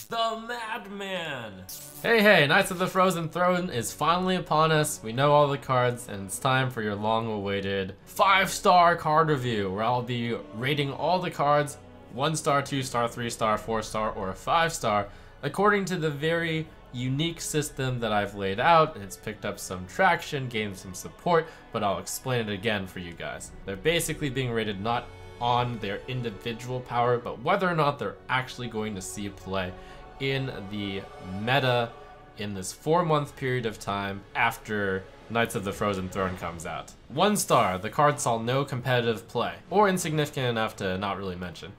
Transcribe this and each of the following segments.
The Madman! Hey, Knights of the Frozen Throne is finally upon us. We know all the cards, and it's time for your long-awaited 5-star card review, where I'll be rating all the cards 1-star, 2-star, 3-star, 4-star, or a 5-star, according to the very unique system that I've laid out, and it's picked up some traction, gained some support, but I'll explain it again for you guys. They're basically being rated not on their individual power, but whether or not they're actually going to see play in the meta in this 4-month period of time after Knights of the Frozen Throne comes out. 1-star, the card saw no competitive play, or insignificant enough to not really mention.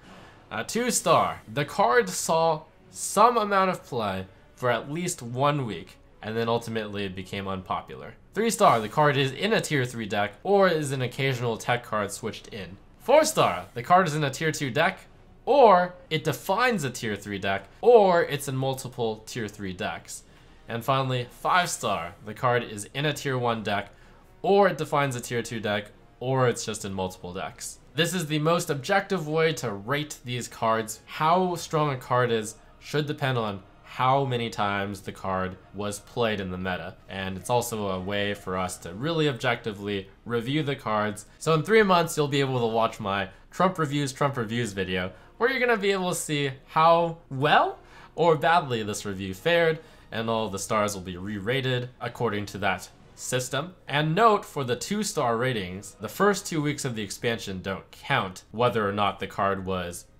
2-star, the card saw some amount of play for at least 1 week, and then ultimately it became unpopular. 3-star, the card is in a tier 3 deck, or is an occasional tech card switched in. 4-star, the card is in a tier 2 deck, or it defines a tier 3 deck, or it's in multiple tier 3 decks. And finally, 5-star, the card is in a tier 1 deck, or it defines a tier 2 deck, or it's just in multiple decks. This is the most objective way to rate these cards. How strong a card is should depend on how many times the card was played in the meta, and it's also a way for us to really objectively review the cards. So in 3 months you'll be able to watch my Trump Reviews video, where you're gonna be able to see how well or badly this review fared, and all the stars will be re-rated according to that system. And note, for the 2-star ratings, the first 2 weeks of the expansion don't count, whether or not the card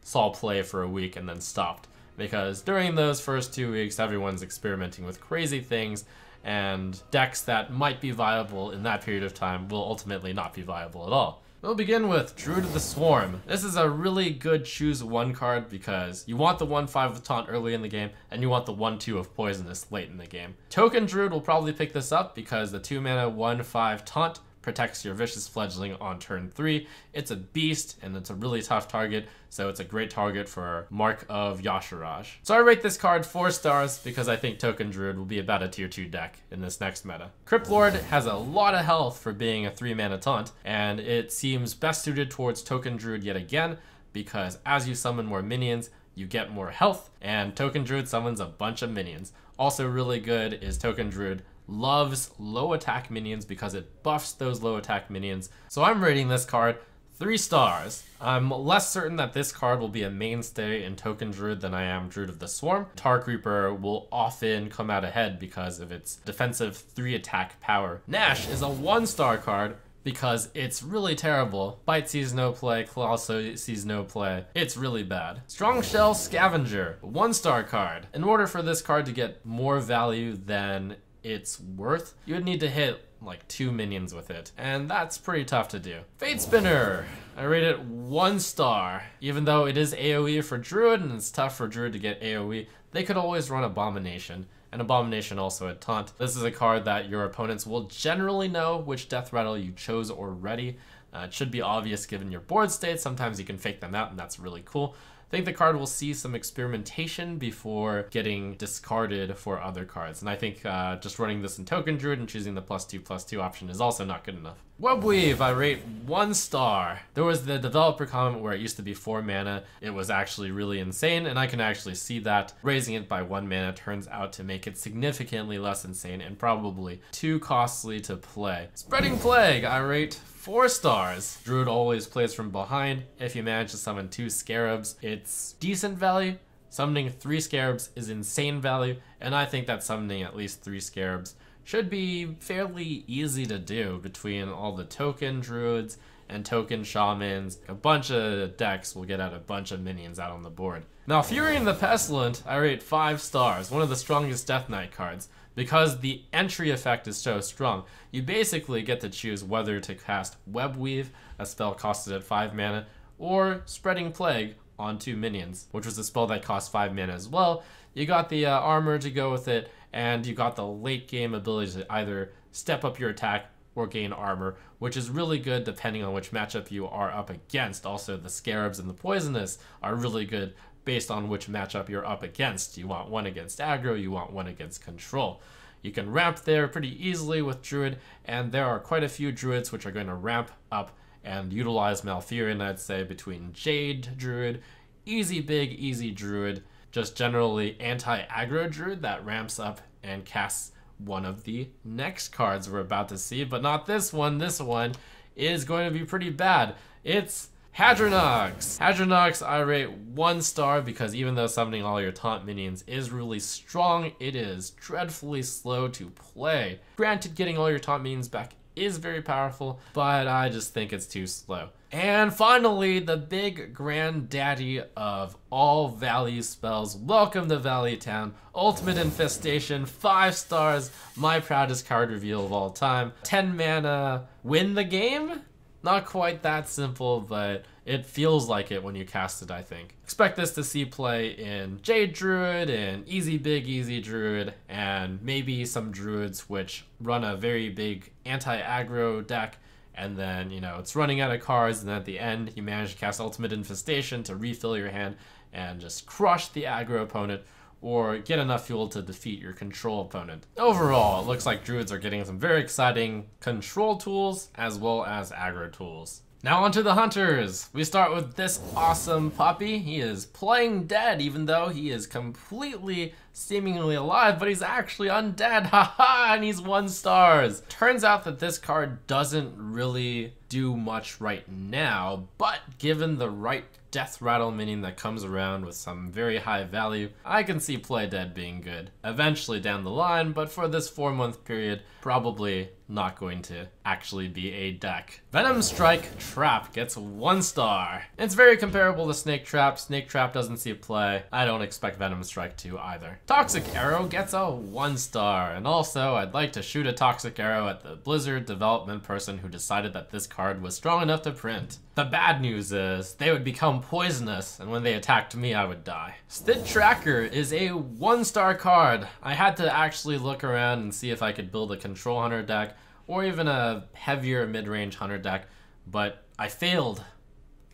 saw play for a week and then stopped. Because during those first 2 weeks, everyone's experimenting with crazy things, and decks that might be viable in that period of time will ultimately not be viable at all. We'll begin with Druid of the Swarm. This is a really good choose 1 card because you want the 1/5 of Taunt early in the game, and you want the 1/2 of Poisonous late in the game. Token Druid will probably pick this up because the 2-mana 1/5 Taunt protects your Vicious Fledgling on turn 3. It's a beast, and it's a really tough target, so it's a great target for Mark of Yasharaj. So I rate this card 4 stars because I think Token Druid will be about a tier 2 deck in this next meta. Crypt Lord has a lot of health for being a 3-mana taunt, and it seems best suited towards Token Druid yet again, because as you summon more minions, you get more health, and Token Druid summons a bunch of minions. Also really good is Token Druid loves low attack minions because it buffs those low attack minions. So I'm rating this card 3 stars. I'm less certain that this card will be a mainstay in Token Druid than I am Druid of the Swarm. Tark Reaper will often come out ahead because of its defensive 3 attack power. Nash is a 1-star card because it's really terrible. Bite sees no play, Claw sees no play. It's really bad. Strong Shell Scavenger, 1-star card. In order for this card to get more value than it's worth, you would need to hit like 2 minions with it, and that's pretty tough to do. Fate Spinner, I rate it 1 star. Even though it is AoE for Druid and it's tough for Druid to get AoE, they could always run Abomination, and Abomination also had Taunt. This is a card that your opponents will generally know which death rattle you chose already. It should be obvious given your board state. Sometimes you can fake them out, and that's really cool. I think the card will see some experimentation before getting discarded for other cards. And I think just running this in Token Druid and choosing the +2/+2 option is also not good enough. Webweave, I rate 1 star. There was the developer comment where it used to be 4 mana. It was actually really insane, and I can actually see that. Raising it by 1 mana turns out to make it significantly less insane and probably too costly to play. Spreading Plague, I rate 4 stars. Druid always plays from behind. If you manage to summon 2 Scarabs, it's decent value. Summoning 3 Scarabs is insane value, and I think that summoning at least 3 Scarabs should be fairly easy to do between all the token Druids and token Shamans. A bunch of decks will get out a bunch of minions out on the board. Now, Fury and the Pestilent, I rate 5 stars, one of the strongest Death Knight cards. Because the entry effect is so strong, you basically get to choose whether to cast Webweave, a spell costed at 5 mana, or Spreading Plague on 2 minions, which was a spell that cost 5 mana as well. You got the armor to go with it, and you got the late game ability to either step up your attack or gain armor, which is really good depending on which matchup you are up against. Also, the Scarabs and the Poisonous are really good based on which matchup you're up against. You want one against aggro, you want one against control. You can ramp there pretty easily with Druid, and there are quite a few Druids which are going to ramp up and utilize Malfurion, I'd say, between Jade Druid, easy big, easy Druid, just generally anti-aggro Druid that ramps up and casts one of the next cards we're about to see, but not this one. This one is going to be pretty bad. It's Hadronox. Hadronox I rate 1 star because even though summoning all your taunt minions is really strong, it is dreadfully slow to play. Granted, getting all your taunt minions back is very powerful, but I just think it's too slow. And finally, the big granddaddy of all value spells. Welcome to Valley Town. Ultimate Infestation, 5 stars, my proudest card reveal of all time. 10 mana, win the game? Not quite that simple, but it feels like it when you cast it, I think. Expect this to see play in Jade Druid, and Easy Big Easy Druid, and maybe some Druids which run a very big anti-aggro deck, and then, you know, it's running out of cards, and then at the end, you manage to cast Ultimate Infestation to refill your hand and just crush the aggro opponent, or get enough fuel to defeat your control opponent. Overall, it looks like Druids are getting some very exciting control tools as well as aggro tools. Now onto the Hunters. We start with this awesome puppy. He is playing dead even though he is completely seemingly alive, but he's actually undead, haha, and he's 1 stars. Turns out that this card doesn't really do much right now, but given the right death rattle minion that comes around with some very high value, I can see play dead being good eventually down the line, but for this 4-month period, probably not going to actually be a deck. Venom Strike Trap gets 1 star. It's very comparable to Snake Trap. Snake Trap doesn't see play. I don't expect Venom Strike to either. Toxic Arrow gets a 1 star, and also I'd like to shoot a Toxic Arrow at the Blizzard development person who decided that this card was strong enough to print. The bad news is they would become poisonous, and when they attacked me, I would die. Stitch Tracker is a 1-star card. I had to actually look around and see if I could build a Control Hunter deck or even a heavier mid-range Hunter deck, but I failed.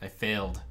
I failed.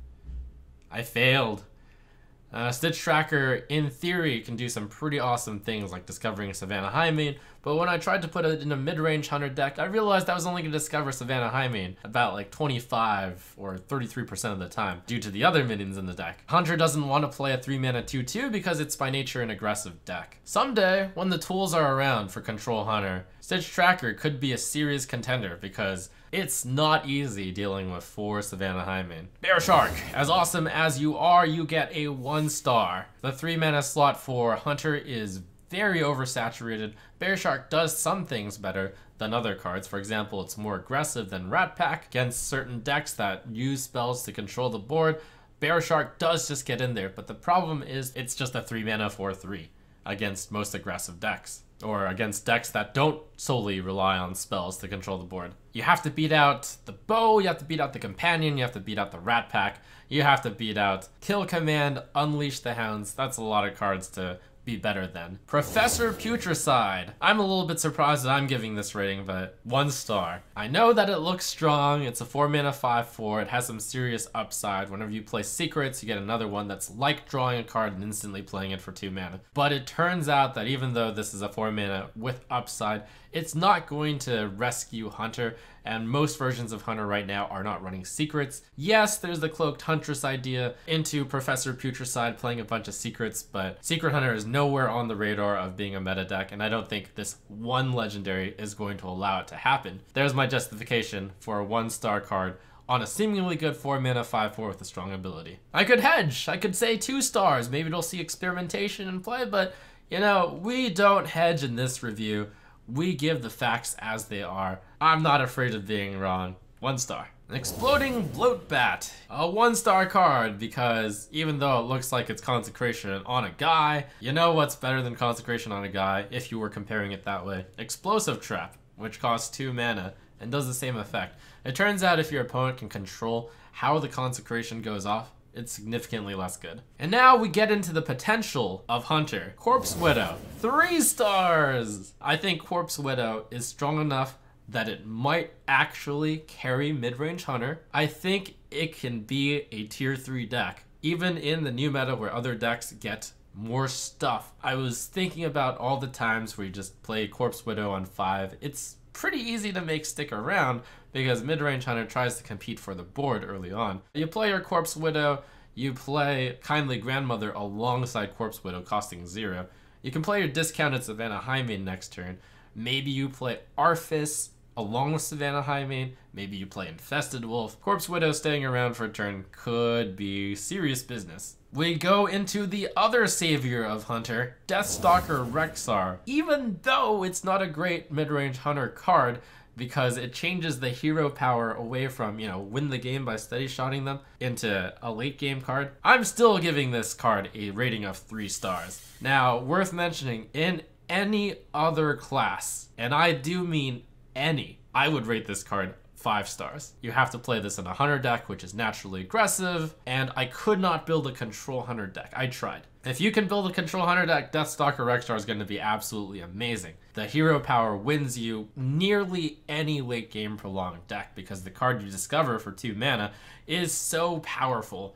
Stitch Tracker, in theory, can do some pretty awesome things like discovering Savannah Highmane, but when I tried to put it in a mid-range Hunter deck, I realized I was only going to discover Savannah Highmane about like 25 or 33% of the time due to the other minions in the deck. Hunter doesn't want to play a 3-mana 2/2 because it's by nature an aggressive deck. Someday, when the tools are around for Control Hunter, Stitch Tracker could be a serious contender because it's not easy dealing with 4 Savannah Highmane. Bear Shark, as awesome as you are, you get a 1 star. The 3-mana slot for Hunter is very oversaturated. Bear Shark does some things better than other cards. For example, it's more aggressive than Rat Pack against certain decks that use spells to control the board. Bear Shark does just get in there, but the problem is it's just a 3-mana 4/3 against most aggressive decks, or against decks that don't solely rely on spells to control the board. You have to beat out the Bow, you have to beat out the Companion, you have to beat out the Rat Pack, you have to beat out Kill Command, Unleash the Hounds. That's a lot of cards to be better than. Professor Putricide. I'm a little bit surprised that I'm giving this rating, but 1 star. I know that it looks strong. It's a 4-mana 5/4. It has some serious upside. Whenever you play Secrets, you get another one that's like drawing a card and instantly playing it for 2 mana. But it turns out that even though this is a 4-mana with upside, it's not going to rescue Hunter, and most versions of Hunter right now are not running Secrets. Yes, there's the Cloaked Huntress idea into Professor Putricide playing a bunch of Secrets, but Secret Hunter is nowhere on the radar of being a meta deck, and I don't think this one legendary is going to allow it to happen. There's my justification for a 1-star card on a seemingly good 4-mana 5/4 with a strong ability. I could hedge. I could say 2 stars. Maybe it'll see experimentation in play, but you know, we don't hedge in this review. We give the facts as they are. I'm not afraid of being wrong. 1 star. Exploding Bloatbat. A 1-star card because even though it looks like it's Consecration on a guy, you know what's better than Consecration on a guy if you were comparing it that way? Explosive Trap, which costs 2 mana and does the same effect. It turns out if your opponent can control how the Consecration goes off, it's significantly less good. And now we get into the potential of Hunter. Corpse Widow, 3 stars! I think Corpse Widow is strong enough that it might actually carry mid-range Hunter. I think it can be a tier 3 deck. Even in the new meta where other decks get more stuff, I was thinking about all the times where you just play Corpse Widow on 5. It's pretty easy to make stick around because mid-range Hunter tries to compete for the board early on. You play your Corpse Widow, you play Kindly Grandmother alongside Corpse Widow costing 0. You can play your discounted Savannah Highmane next turn. Maybe you play Arthas along with Savannah Highmane. Maybe you play Infested Wolf. Corpse Widow staying around for a turn could be serious business. We go into the other savior of Hunter, Deathstalker Rexxar. Even though it's not a great mid-range Hunter card, because it changes the hero power away from, win the game by steady shotting them into a late game card, I'm still giving this card a rating of 3 stars. Now, worth mentioning, in any other class, and I do mean any, I would rate this card 5 stars. You have to play this in a Hunter deck, which is naturally aggressive, and I could not build a Control Hunter deck. I tried. If you can build a Control Hunter deck, Deathstalker Rexxar is going to be absolutely amazing. The hero power wins you nearly any late game prolonged deck because the card you discover for 2 mana is so powerful.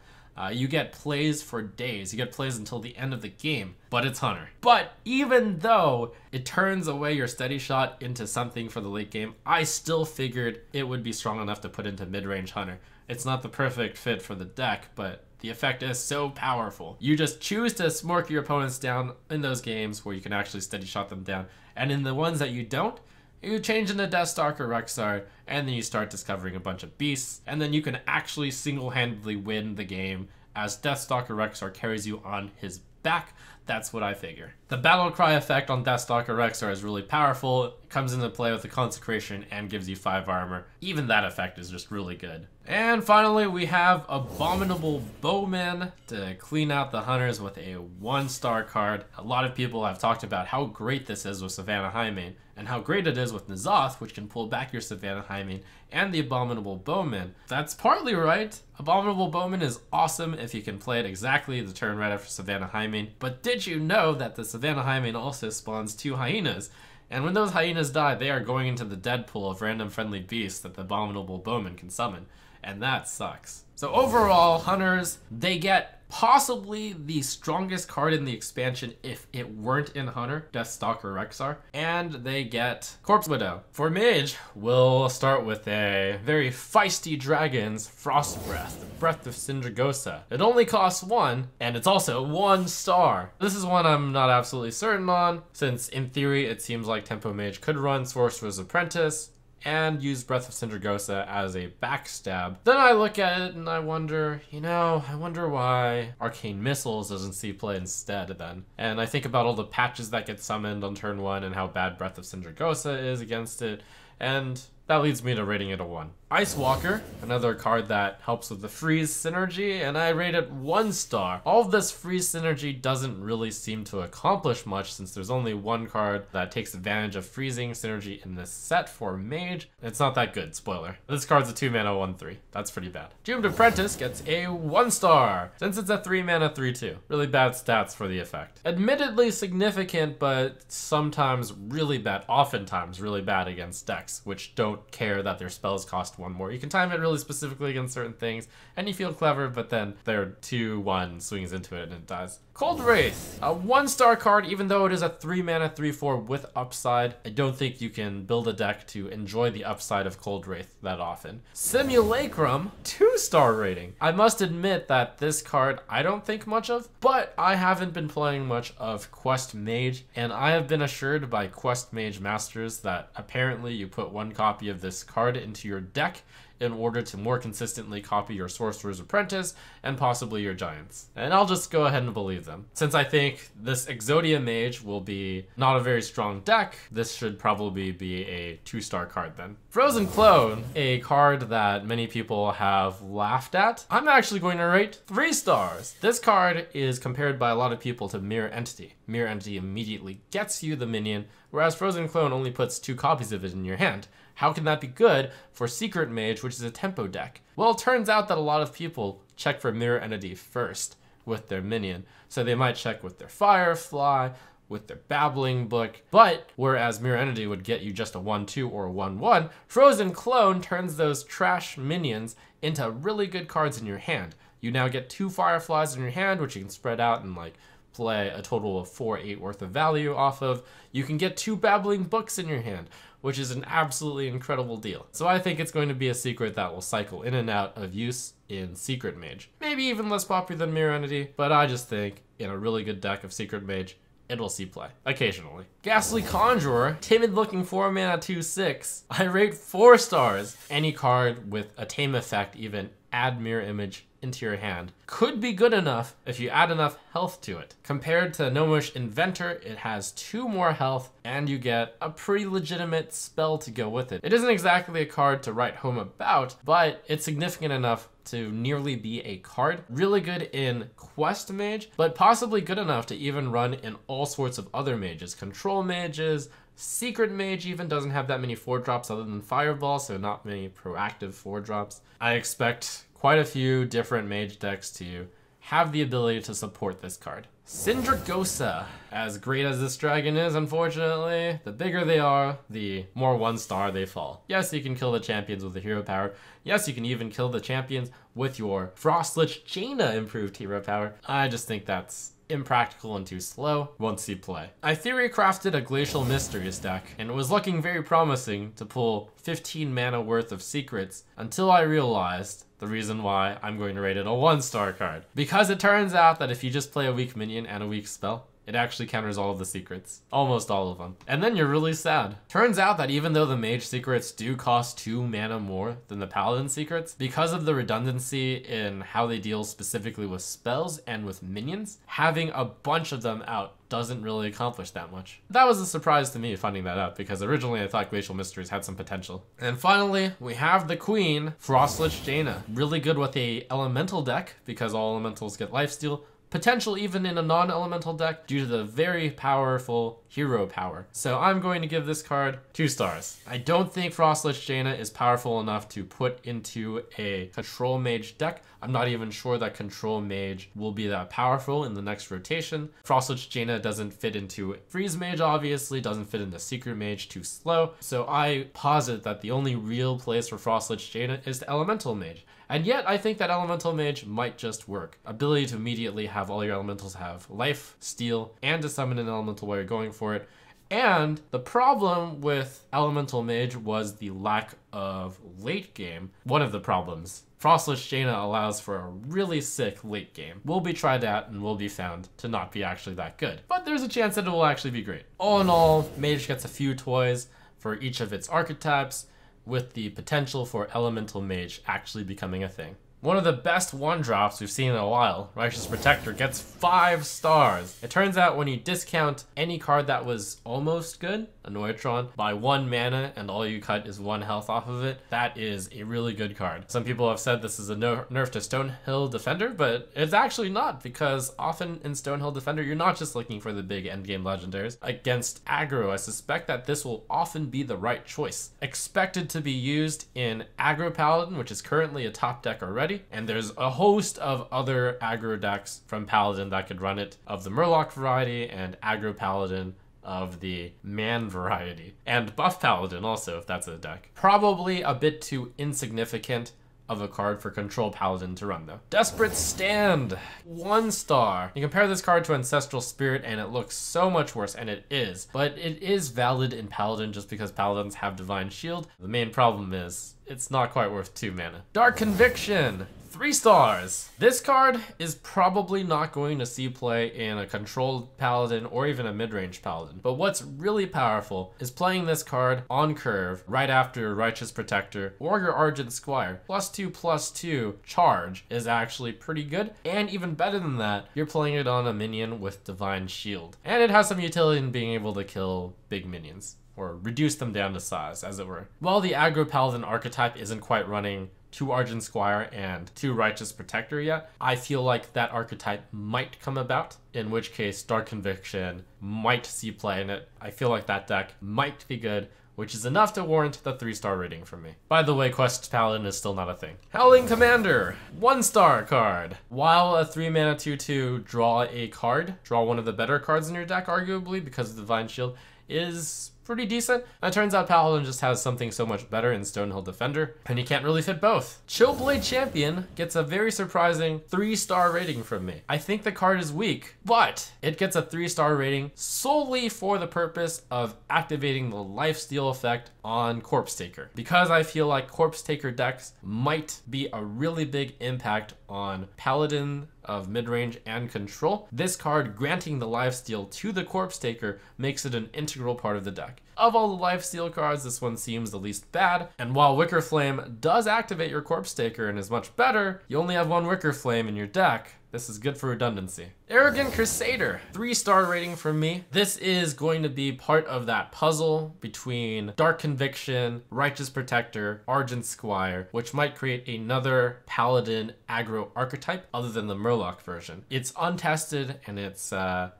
You get plays for days. You get plays until the end of the game, but it's Hunter. But even though it turns away your steady shot into something for the late game, I still figured it would be strong enough to put into mid-range Hunter. It's not the perfect fit for the deck, but the effect is so powerful. You just choose to smork your opponents down in those games where you can actually steady shot them down. And in the ones that you don't, you change into Deathstalker Rexxar, and then you start discovering a bunch of beasts, and then you can actually single-handedly win the game as Deathstalker Rexxar carries you on his back. That's what I figure. The Battle Cry effect on Deathstalker Rexxar is really powerful. It comes into play with the Consecration and gives you 5 armor. Even that effect is just really good. And finally, we have Abominable Bowman to clean out the Hunters with a 1-star card. A lot of people have talked about how great this is with Savannah Highmane, and how great it is with N'Zoth, which can pull back your Savannah Highmane and the Abominable Bowman. That's partly right. Abominable Bowman is awesome if you can play it exactly the turn right after Savannah Highmane, but did you know that the Savannah Highmane also spawns 2 hyenas? And when those hyenas die, they are going into the dead pool of random friendly beasts that the Abominable Bowman can summon. And that sucks. So overall, Hunters, they get possibly the strongest card in the expansion if it weren't in Hunter, Deathstalker Rexxar, and they get Corpse Widow. For Mage, we'll start with a very feisty dragon's Frost Breath, Breath of Sindragosa. It only costs 1, and it's also 1 star. This is one I'm not absolutely certain on, since in theory it seems like Tempo Mage could run Sorcerer's Apprentice and use Breath of Sindragosa as a backstab. Then I look at it and I wonder, I wonder why Arcane Missiles doesn't see play instead then. And I think about all the patches that get summoned on turn 1 and how bad Breath of Sindragosa is against it, and that leads me to rating it a 1. Icewalker, another card that helps with the freeze synergy, and I rate it 1 star. All of this freeze synergy doesn't really seem to accomplish much since there's only 1 card that takes advantage of freezing synergy in this set for Mage. It's not that good, spoiler. This card's a 2 mana 1/3. That's pretty bad. Doomed Apprentice gets a 1 star since it's a 3 mana 3/2. Really bad stats for the effect. Admittedly significant, but sometimes really bad, oftentimes really bad against decks, which don't care that their spells cost 1 more. You can time it really specifically against certain things, and you feel clever, but then their 2/1 swings into it and it dies. Cold Wraith, a 1-star card, even though it is a 3 mana 3/4 with upside. I don't think you can build a deck to enjoy the upside of Cold Wraith that often. Simulacrum, 2-star rating. I must admit that this card I don't think much of, but I haven't been playing much of Quest Mage, and I have been assured by Quest Mage Masters that apparently you put 1 copy of this card into your deck in order to more consistently copy your Sorcerer's Apprentice and possibly your Giants. And I'll just go ahead and believe them. Since I think this Exodia Mage will be not a very strong deck, this should probably be a 2-star card then. Frozen Clone, a card that many people have laughed at, I'm actually going to rate 3 stars. This card is compared by a lot of people to Mirror Entity. Mirror Entity immediately gets you the minion, whereas Frozen Clone only puts 2 copies of it in your hand. How can that be good for Secret Mage, which is a tempo deck? Well, it turns out that a lot of people check for Mirror Entity first with their minion. So they might check with their Firefly, with their Babbling Book, but whereas Mirror Entity would get you just a 1/2 or a 1/1, Frozen Clone turns those trash minions into really good cards in your hand. You now get 2 Fireflies in your hand, which you can spread out and like play a total of 4/8 worth of value off of, you can get 2 Babbling Books in your hand, which is an absolutely incredible deal. So I think it's going to be a secret that will cycle in and out of use in Secret Mage. Maybe even less popular than Mirror Entity, but I just think in a really good deck of Secret Mage, it will see play, occasionally. Ghastly Conjurer, timid looking 4-mana 2/6. I rate 4 stars. Any card with a tame effect, even add Mirror Image into your hand, could be good enough if you add enough health to it. Compared to Gnomish Inventor, it has 2 more health and you get a pretty legitimate spell to go with it. It isn't exactly a card to write home about, but it's significant enough to nearly be a card. Really good in Quest Mage, but possibly good enough to even run in all sorts of other mages. Control mages, Secret Mage even doesn't have that many 4-drops other than Fireball, so not many proactive 4-drops. I expect quite a few different mage decks to have the ability to support this card. Sindragosa. As great as this dragon is, unfortunately, the bigger they are, the more 1-star they fall. Yes, you can kill the champions with the hero power. Yes, you can even kill the champions with your Frostlich Jaina improved hero power. I just think that's impractical and too slow, won't see play. I theory crafted a Glacial Mysteries deck, and it was looking very promising to pull 15 mana worth of secrets until I realized the reason why I'm going to rate it a 1-star card. Because it turns out that if you just play a weak minion and a weak spell, it actually counters all of the secrets. Almost all of them. And then you're really sad. Turns out that even though the mage secrets do cost 2 mana more than the paladin secrets, because of the redundancy in how they deal specifically with spells and with minions, having a bunch of them out doesn't really accomplish that much. That was a surprise to me finding that out, because originally I thought Glacial Mysteries had some potential. And finally, we have the Queen, Frostlich Jaina. Really good with a elemental deck, because all elementals get lifesteal. Potential even in a non-elemental deck due to the very powerful hero power. So I'm going to give this card 2 stars. I don't think Frostlich Jaina is powerful enough to put into a control mage deck. I'm not even sure that control mage will be that powerful in the next rotation. Frostlich Jaina doesn't fit into freeze mage, obviously, doesn't fit into secret mage, too slow. So I posit that the only real place for Frostlich Jaina is the elemental mage. And yet, I think that Elemental Mage might just work. Ability to immediately have all your elementals have life, steal, and to summon an elemental while you're going for it. And the problem with Elemental Mage was the lack of late game. One of the problems. Frostlich Jaina allows for a really sick late game. Will be tried out and will be found to not be actually that good. But there's a chance that it will actually be great. All in all, Mage gets a few toys for each of its archetypes, with the potential for Elemental Mage actually becoming a thing. One of the best 1-drops we've seen in a while, Righteous Protector, gets 5 stars. It turns out when you discount any card that was almost good, a Neutron, by 1 mana and all you cut is 1 health off of it, that is a really good card. Some people have said this is a nerf to Stonehill Defender, but it's actually not, because often in Stonehill Defender, you're not just looking for the big endgame legendaries. Against aggro, I suspect that this will often be the right choice. Expected to be used in Aggro Paladin, which is currently a top deck already, and there's a host of other aggro decks from Paladin that could run it, of the Murloc variety and Aggro Paladin of the Man variety, and Buff Paladin also, if that's a deck. Probably a bit too insignificant of a card for Control Paladin to run though. Desperate Stand, 1 star. You compare this card to Ancestral Spirit and it looks so much worse, and it is, but it is valid in Paladin just because Paladins have Divine Shield. The main problem is it's not quite worth 2 mana. Dark Conviction, 3 stars. This card is probably not going to see play in a controlled paladin or even a mid-range paladin. But what's really powerful is playing this card on curve right after Righteous Protector or your Argent Squire. +2/+2 charge is actually pretty good. And even better than that, you're playing it on a minion with Divine Shield. And it has some utility in being able to kill big minions, or reduce them down to size, as it were. While the Aggro Paladin archetype isn't quite running 2 Argent Squire and 2 Righteous Protector yet, I feel like that archetype might come about, in which case Dark Conviction might see play in it. I feel like that deck might be good, which is enough to warrant the 3-star rating from me. By the way, Quest Paladin is still not a thing. Howling Commander, 1-star card. While a 3-mana 2/2 draw a card, draw one of the better cards in your deck arguably because of Divine Shield, is pretty decent. And it turns out Paladin just has something so much better in Stonehill Defender, and you can't really fit both. Chillblade Champion gets a very surprising 3-star rating from me. I think the card is weak, but it gets a 3-star rating solely for the purpose of activating the lifesteal effect on Corpse Taker, because I feel like Corpse Taker decks might be a really big impact on Paladin of midrange and control. This card granting the lifesteal to the Corpse Taker makes it an integral part of the deck. Of all the lifesteal cards, this one seems the least bad, and while Wicker Flame does activate your Corpse Taker and is much better, you only have one Wicker Flame in your deck. This is good for redundancy. Arrogant Crusader, 3-star rating from me. This is going to be part of that puzzle between Dark Conviction, Righteous Protector, Argent Squire, which might create another Paladin aggro archetype other than the Murloc version. It's untested and it's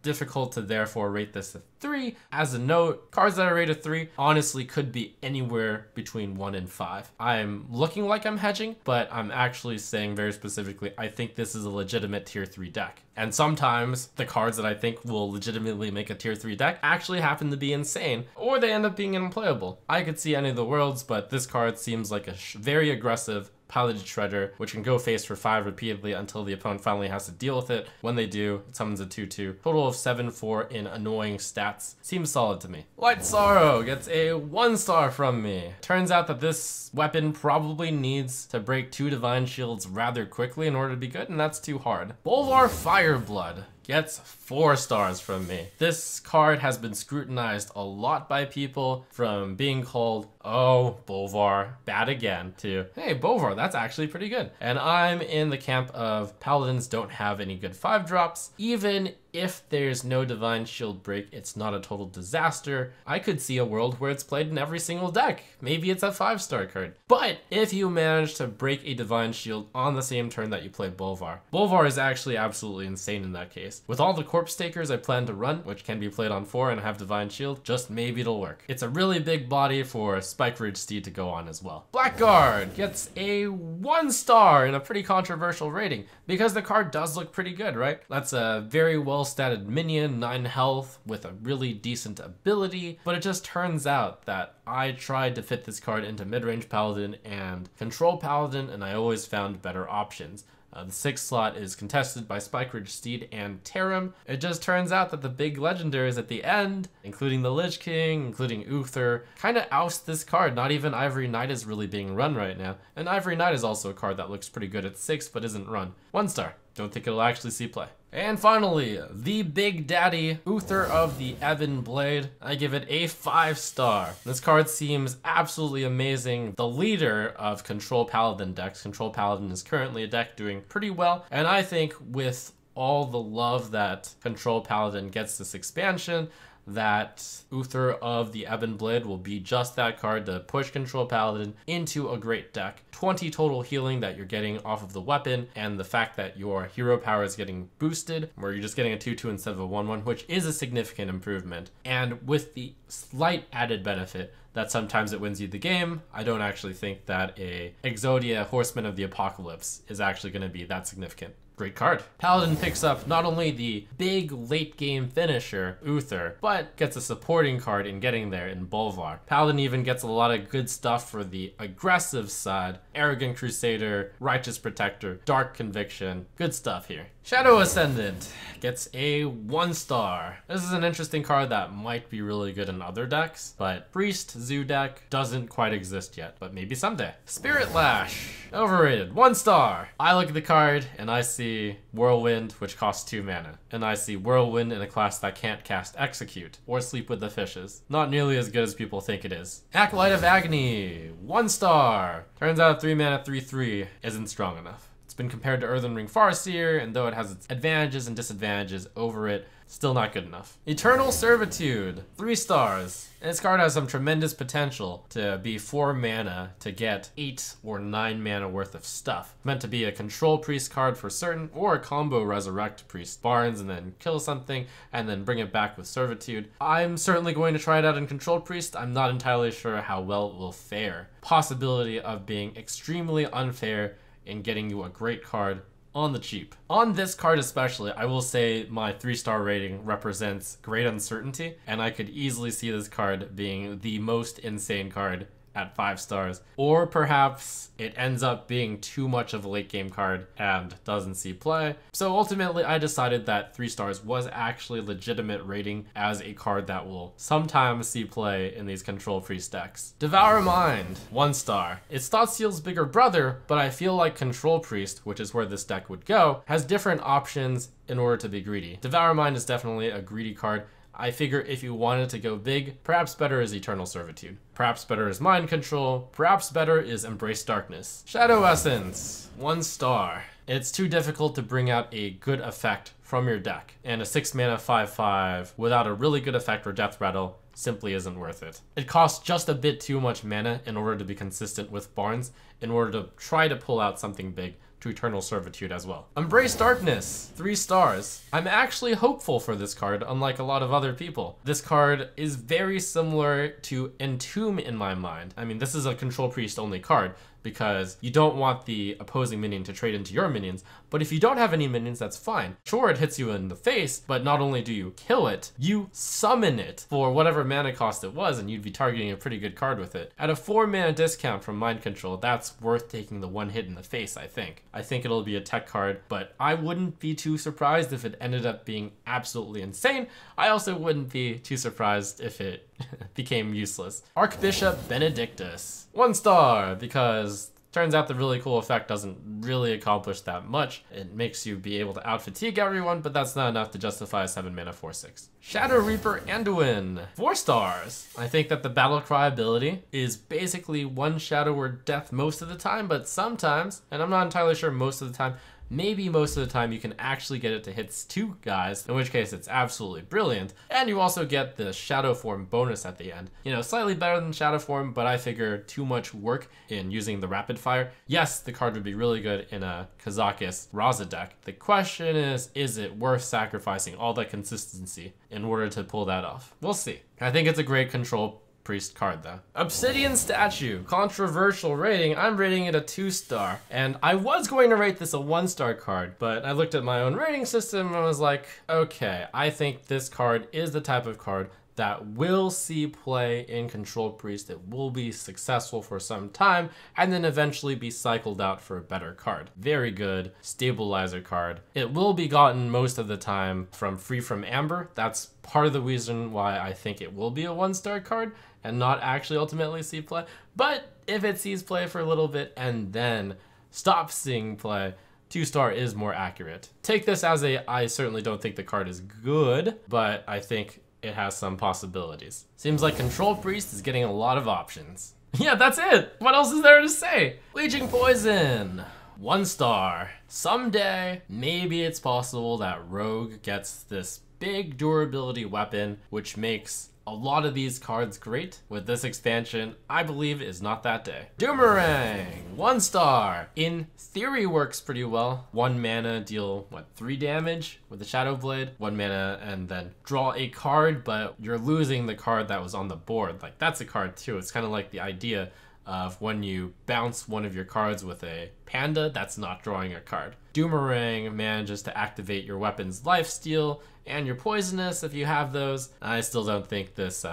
difficult to therefore rate this a 3. As a note, cards that are rated 3 honestly could be anywhere between 1 and 5. I'm looking like I'm hedging, but I'm actually saying very specifically, I think this is a legitimate tier 3 deck. And sometimes the cards that I think will legitimately make a tier 3 deck actually happen to be insane, or they end up being unplayable. I could see any of the worlds, but this card seems like a very aggressive Piloted Shredder, which can go face for 5 repeatedly until the opponent finally has to deal with it. When they do, it summons a 2/2. Total of 7/4 in annoying stats. Seems solid to me. Light Sorrow gets a 1-star from me. Turns out that this weapon probably needs to break 2 Divine Shields rather quickly in order to be good, and that's too hard. Bolvar Fireblood gets 4 stars from me. This card has been scrutinized a lot by people, from being called, oh, Bolvar, bad again, to, hey, Bolvar, that's actually pretty good. And I'm in the camp of Paladins don't have any good 5-drops. Even if there's no Divine Shield break, it's not a total disaster. I could see a world where it's played in every single deck. Maybe it's a 5-star card. But if you manage to break a Divine Shield on the same turn that you play Bolvar, Bolvar is actually absolutely insane in that case. With all the Corpse Takers I plan to run, which can be played on 4 and have Divine Shield, just maybe it'll work. It's a really big body for Spike Ridge Steed to go on as well. Blackguard gets a 1-star in a pretty controversial rating, because the card does look pretty good, right? That's a very well-statted minion, 9 health, with a really decent ability, but it just turns out that I tried to fit this card into mid-range Paladin and control Paladin, and I always found better options. The 6th slot is contested by Spike Ridge Steed and Tarim. It just turns out that the big legendaries at the end, including the Lich King, including Uther, kind of oust this card. Not even Ivory Knight is really being run right now. And Ivory Knight is also a card that looks pretty good at 6 but isn't run. 1-star. Don't think it'll actually see play. And finally, the Big Daddy, Uther of the Ebon Blade. I give it a 5-star. This card seems absolutely amazing. The leader of Control Paladin decks. Control Paladin is currently a deck doing pretty well. And I think with all the love that Control Paladin gets this expansion, that Uther of the Ebon Blade will be just that card to push Control Paladin into a great deck. 20 total healing that you're getting off of the weapon, and the fact that your hero power is getting boosted, where you're just getting a 2/2 instead of a 1/1, which is a significant improvement. And with the slight added benefit that sometimes it wins you the game, I don't actually think that a Exodia Horseman of the Apocalypse is actually going to be that significant. Great card. Paladin picks up not only the big late game finisher, Uther, but gets a supporting card in getting there in Bolvar. Paladin even gets a lot of good stuff for the aggressive side. Arrogant Crusader, Righteous Protector, Dark Conviction. Good stuff here. Shadow Ascendant gets a 1-star. This is an interesting card that might be really good in other decks, but Priest Zoo deck doesn't quite exist yet, but maybe someday. Spirit Lash, overrated, 1-star. I look at the card and I see Whirlwind, which costs 2 mana, and I see Whirlwind in a class that can't cast Execute or Sleep with the Fishes. Not nearly as good as people think it is. Acolyte of Agony, 1-star. Turns out 3 mana 3/3 isn't strong enough. It's been compared to Earthen Ring Farseer, and though it has its advantages and disadvantages over it, still not good enough. Eternal Servitude, 3 stars. And this card has some tremendous potential to be 4 mana to get 8 or 9 mana worth of stuff. It's meant to be a control priest card for certain, or a combo resurrect priest Barnes and then kill something and then bring it back with Servitude. I'm certainly going to try it out in control priest. I'm not entirely sure how well it will fare. Possibility of being extremely unfair in getting you a great card on the cheap. On this card especially, I will say my 3-star rating represents great uncertainty, and I could easily see this card being the most insane card at 5 stars, or perhaps it ends up being too much of a late game card and doesn't see play. So ultimately I decided that 3 stars was actually a legitimate rating as a card that will sometimes see play in these control priest decks. Devour Mind, 1 star. It's Thoughtseal's bigger brother, but I feel like control priest, which is where this deck would go, has different options in order to be greedy. Devour Mind is definitely a greedy card. I figure if you wanted to go big, perhaps better is Eternal Servitude. Perhaps better is Mind Control. Perhaps better is Embrace Darkness. Shadow Essence, 1 star. It's too difficult to bring out a good effect from your deck, and a 6 mana 5/5 without a really good effect or Death Rattle simply isn't worth it. It costs just a bit too much mana in order to be consistent with Barnes, in order to try to pull out something big to Eternal Servitude as well. Embrace Darkness, 3 stars. I'm actually hopeful for this card, unlike a lot of other people. This card is very similar to Entomb in my mind. I mean, this is a control priest only card, because you don't want the opposing minion to trade into your minions, but if you don't have any minions, that's fine. Sure, it hits you in the face, but not only do you kill it, you summon it for whatever mana cost it was, and you'd be targeting a pretty good card with it. At a 4 mana discount from Mind Control, that's worth taking the 1 hit in the face, I think. I think it'll be a tech card, but I wouldn't be too surprised if it ended up being absolutely insane. I also wouldn't be too surprised if it became useless. Archbishop Benedictus, 1 star, because turns out the really cool effect doesn't really accomplish that much. It makes you be able to out-fatigue everyone, but that's not enough to justify a 7 mana 4/6. Shadow Reaper Anduin, 4 stars. I think that the Battle Cry ability is basically 1 Shadow Word Death most of the time, but sometimes, and I'm not entirely sure most of the time, maybe most of the time you can actually get it to hit 2 guys, in which case it's absolutely brilliant. And you also get the Shadow Form bonus at the end. You know, slightly better than Shadow Form, but I figure too much work in using the Rapid Fire. Yes, the card would be really good in a Kazakis Raza deck. The question is it worth sacrificing all that consistency in order to pull that off? We'll see. I think it's a great control priest card though. Obsidian Statue, controversial rating. I'm rating it a 2 star, and I was going to rate this a 1 star card, but I looked at my own rating system and I was like, okay, I think this card is the type of card that will see play in Control Priest. It will be successful for some time and then eventually be cycled out for a better card. Very good stabilizer card. It will be gotten most of the time from Free from Amber. That's part of the reason why I think it will be a 1 star card and not actually ultimately see play. But if it sees play for a little bit and then stops seeing play, 2 star is more accurate. Take this as I certainly don't think the card is good, but I think it has some possibilities. Seems like Control Priest is getting a lot of options. Yeah, that's it. What else is there to say? Bleaching Poison, 1 star. Someday, maybe it's possible that Rogue gets this big durability weapon, which makes a lot of these cards great. With this expansion, I believe is not that day. Doomerang, 1 star. In theory works pretty well. 1 mana, deal, 3 damage with the Shadowblade. 1 mana and then draw a card, but you're losing the card that was on the board. Like, that's a card too. It's kind of like the idea of when you bounce one of your cards with a panda, that's not drawing a card. Doomerang manages to activate your weapon's lifesteal and your poisonous if you have those. I still don't think this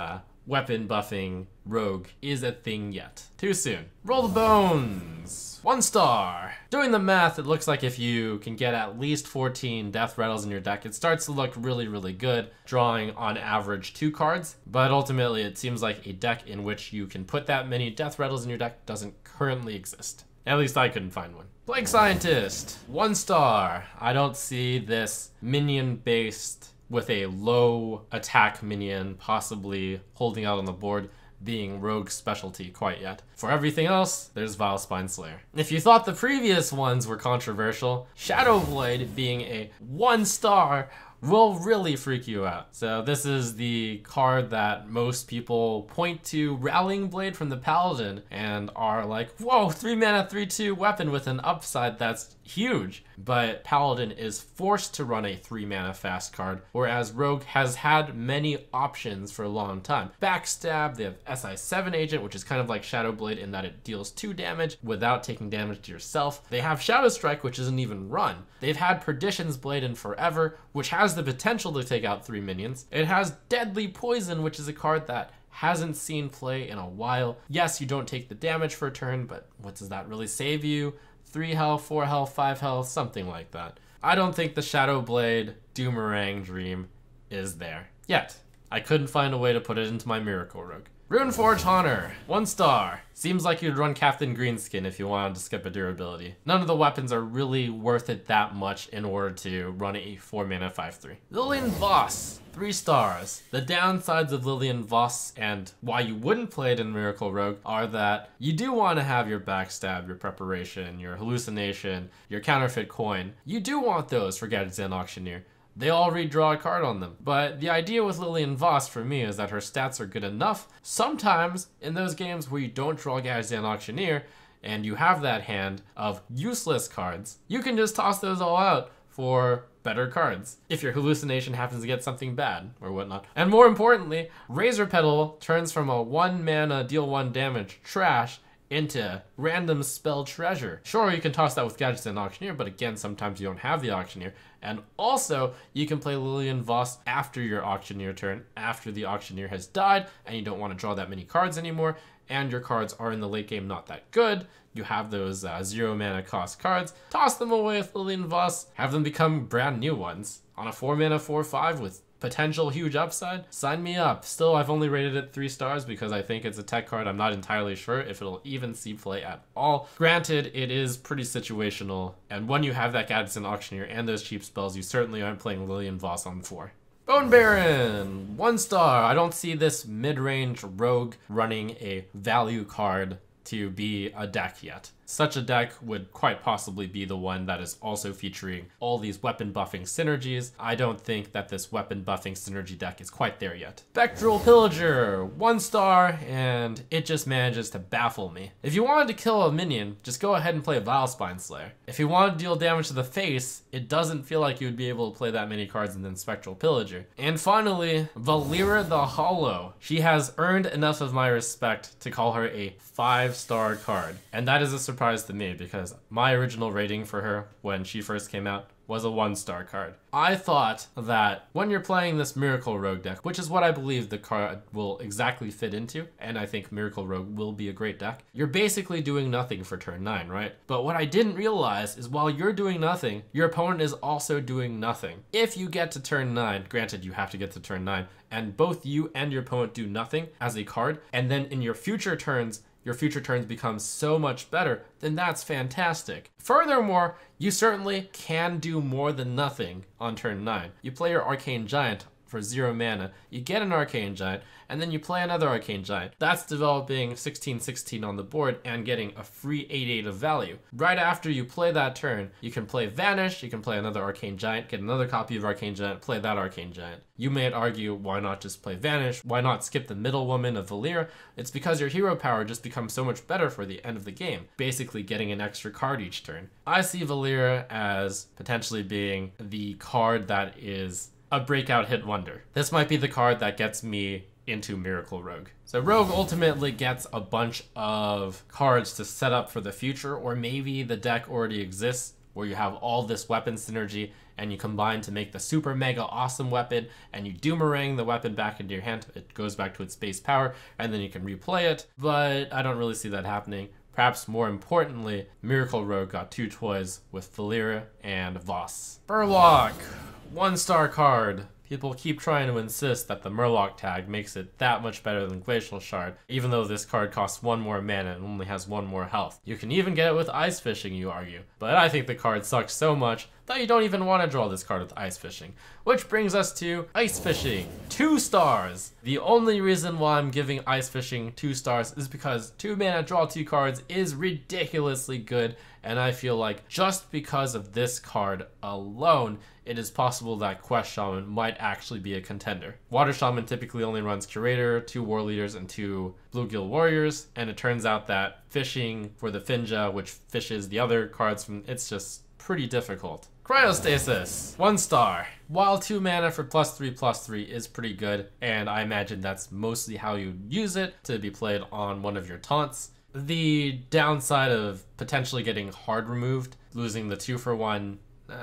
weapon buffing rogue is a thing yet. Too soon. Roll the Bones, 1 star. Doing the math, it looks like if you can get at least 14 Death Rattles in your deck, it starts to look really, really good, drawing on average 2 cards. But ultimately, it seems like a deck in which you can put that many Death Rattles in your deck doesn't currently exist. At least I couldn't find one. Plague Scientist, 1 star. I don't see this minion-based with a low attack minion possibly holding out on the board being Rogue's specialty quite yet. For everything else, there's Vile Spine Slayer. If you thought the previous ones were controversial, Shadowblade being a 1 star will really freak you out. So this is the card that most people point to Rallying Blade from the Paladin and are like, whoa, 3 mana 3/2 weapon with an upside that's huge. But Paladin is forced to run a 3-mana fast card, whereas Rogue has had many options for a long time. Backstab, they have SI7 Agent, which is kind of like Shadowblade in that it deals 2 damage without taking damage to yourself. They have Shadow Strike, which isn't even run. They've had Perdition's Blade in forever, which has the potential to take out 3 minions. It has Deadly Poison, which is a card that hasn't seen play in a while. Yes, you don't take the damage for a turn, but what does that really save you? 3 health, 4 health, 5 health, something like that. I don't think the Shadowblade Doomerang dream is there yet. I couldn't find a way to put it into my Miracle Rogue. Runeforge Haunter, 1 star. Seems like you'd run Captain Greenskin if you wanted to skip a durability. None of the weapons are really worth it that much in order to run a 4-mana 5/3. Lillian Voss, 3 stars. The downsides of Lillian Voss and why you wouldn't play it in Miracle Rogue are that you do want to have your backstab, your preparation, your hallucination, your counterfeit coin. You do want those for gul'dan Auctioneer. They all redraw a card on them. But the idea with Lillian Voss for me is that her stats are good enough. Sometimes in those games where you don't draw gul'dan Auctioneer and you have that hand of useless cards, you can just toss those all out for better cards if your hallucination happens to get something bad or whatnot. And more importantly, Razor Petal turns from a 1-mana deal 1 damage trash into random spell treasure. Sure, you can toss that with gul'dan Auctioneer, but again, sometimes you don't have the Auctioneer. And also, you can play Lillian Voss after your Auctioneer turn, after the Auctioneer has died, and you don't want to draw that many cards anymore, and your cards are in the late game not that good. You have those 0-mana cost cards. Toss them away with Lillian Voss, have them become brand new ones. On a 4-mana 4/5 with potential huge upside, sign me up. Still, I've only rated it 3 stars because I think it's a tech card. I'm not entirely sure if it'll even see play at all. Granted, it is pretty situational, and when you have that gul'dan Auctioneer and those cheap spells, you certainly aren't playing Lillian Voss on 4. Bone Baron, 1 star. I don't see this mid-range rogue running a value card to be a deck yet. Such a deck would quite possibly be the one that is also featuring all these weapon buffing synergies. I don't think that this weapon buffing synergy deck is quite there yet. Spectral Pillager, 1 star, and it just manages to baffle me. If you wanted to kill a minion, just go ahead and play Vilespine Slayer. If you want to deal damage to the face, it doesn't feel like you would be able to play that many cards and then Spectral Pillager. And finally, Valeera the Hollow. She has earned enough of my respect to call her a 5-star card, and that is a surprise to me because my original rating for her when she first came out was a 1-star card. I thought that when you're playing this Miracle Rogue deck, which is what I believe the card will exactly fit into, and I think Miracle Rogue will be a great deck, you're basically doing nothing for turn 9, right? But what I didn't realize is while you're doing nothing, your opponent is also doing nothing. If you get to turn 9, granted you have to get to turn 9, and both you and your opponent do nothing as a card, and then in your future turns become so much better, then that's fantastic. Furthermore, you certainly can do more than nothing on turn 9. You play your Arcane Giant for 0 mana, you get an Arcane Giant, and then you play another Arcane Giant. That's developing 16/16 on the board and getting a free 8/8 of value. Right after you play that turn, you can play Vanish, you can play another Arcane Giant, get another copy of Arcane Giant, play that Arcane Giant. You may argue, why not just play Vanish? Why not skip the middle woman of Valeera? It's because your hero power just becomes so much better for the end of the game, basically getting an extra card each turn. I see Valeera as potentially being the card that is a breakout hit wonder. This might be the card that gets me into Miracle Rogue. So Rogue ultimately gets a bunch of cards to set up for the future, or maybe the deck already exists where you have all this weapon synergy and you combine to make the super mega awesome weapon and you doomerang the weapon back into your hand. It goes back to its base power and then you can replay it, but I don't really see that happening. Perhaps more importantly, Miracle Rogue got 2 toys with Valeera and Voss. Burlock, 1-star card. People keep trying to insist that the Murloc tag makes it that much better than Glacial Shard, even though this card costs 1 more mana and only has 1 more health. You can even get it with Ice Fishing, you argue. But I think the card sucks so much that you don't even want to draw this card with Ice Fishing. Which brings us to Ice Fishing, 2 stars. The only reason why I'm giving Ice Fishing 2 stars is because 2 mana draw 2 cards is ridiculously good, and I feel like just because of this card alone, it is possible that Quest Shaman might actually be a contender. Water Shaman typically only runs Curator, 2 War Leaders, and 2 Bluegill Warriors, and it turns out that fishing for the Finja, which fishes the other cards from, it's just pretty difficult. Cryostasis, 1 star. While 2 mana for +3/+3 is pretty good, and I imagine that's mostly how you use it to be played on one of your taunts, the downside of potentially getting hard removed, losing the 2 for 1,